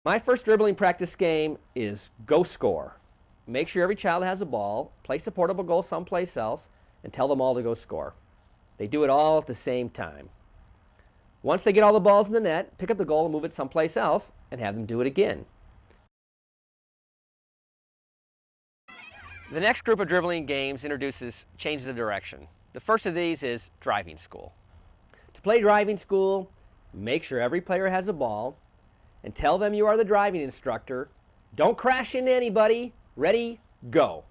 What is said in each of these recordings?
My first dribbling practice game is go score. Make sure every child has a ball, place a portable goal someplace else, and tell them all to go score. They do it all at the same time. Once they get all the balls in the net, pick up the goal and move it someplace else, and have them do it again. The next group of dribbling games introduces changes of direction. The first of these is driving school. To play driving school, make sure every player has a ball, and tell them you are the driving instructor. Don't crash into anybody. Ready, go.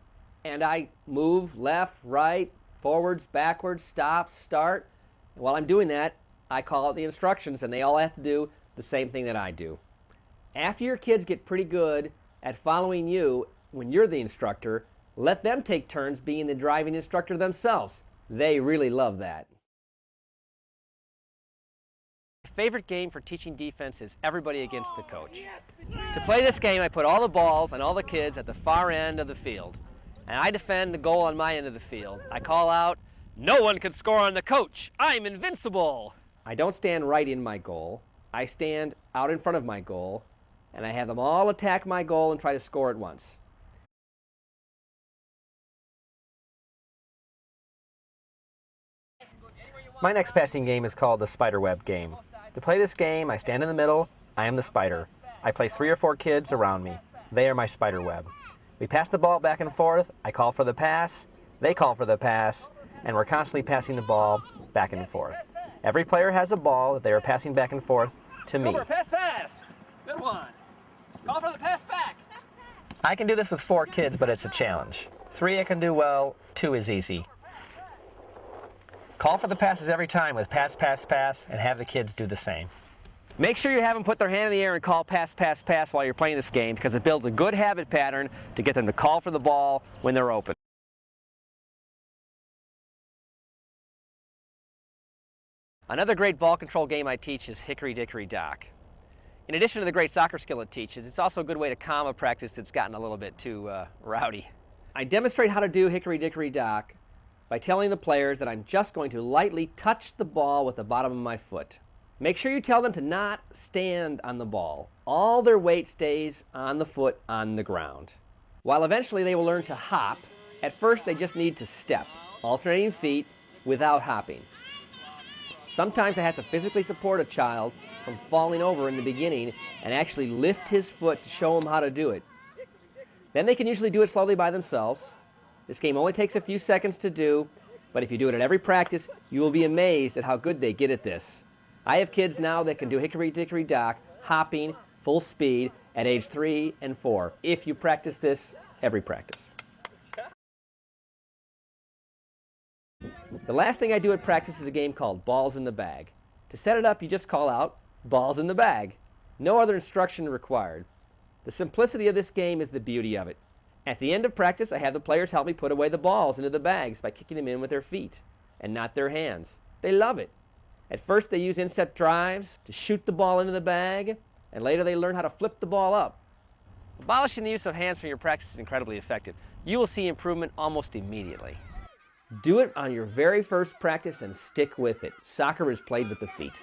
And I move left, right, forwards, backwards, stop, start. And while I'm doing that, I call out the instructions, and they all have to do the same thing that I do. After your kids get pretty good at following you when you're the instructor, let them take turns being the driving instructor themselves. They really love that. My favorite game for teaching defense is everybody against the coach. To play this game, I put all the balls and all the kids at the far end of the field, and I defend the goal on my end of the field. I call out, "No one can score on the coach. I'm invincible." I don't stand right in my goal. I stand out in front of my goal, and I have them all attack my goal and try to score at once. My next passing game is called the spider web game. To play this game, I stand in the middle. I am the spider. I place 3 or 4 kids around me. They are my spider web. We pass the ball back and forth. I call for the pass. They call for the pass. And we're constantly passing the ball back and forth. Every player has a ball that they are passing back and forth to me. Pass. Good one. Call for the pass back. I can do this with 4 kids, but it's a challenge. 3 I can do well, 2 is easy. Call for the passes every time with pass, pass, pass, and have the kids do the same. Make sure you have them put their hand in the air and call pass, pass, pass while you're playing this game, because it builds a good habit pattern to get them to call for the ball when they're open. Another great ball control game I teach is Hickory Dickory Dock. In addition to the great soccer skill it teaches, it's also a good way to calm a practice that's gotten a little bit too rowdy. I demonstrate how to do Hickory Dickory Dock by telling the players that I'm just going to lightly touch the ball with the bottom of my foot. Make sure you tell them to not stand on the ball. All their weight stays on the foot on the ground. While eventually they will learn to hop, at first they just need to step, alternating feet without hopping. Sometimes I have to physically support a child from falling over in the beginning and actually lift his foot to show them how to do it. Then they can usually do it slowly by themselves. This game only takes a few seconds to do, but if you do it at every practice, you will be amazed at how good they get at this. I have kids now that can do Hickory Dickory Dock, hopping, full speed, at age 3 and 4, if you practice this every practice. The last thing I do at practice is a game called Balls in the Bag. To set it up, you just call out, "Balls in the bag." No other instruction required. The simplicity of this game is the beauty of it. At the end of practice, I have the players help me put away the balls into the bags by kicking them in with their feet and not their hands. They love it. At first, they use inset drives to shoot the ball into the bag, and later they learn how to flip the ball up. Abolishing the use of hands from your practice is incredibly effective. You will see improvement almost immediately. Do it on your very first practice and stick with it. Soccer is played with the feet.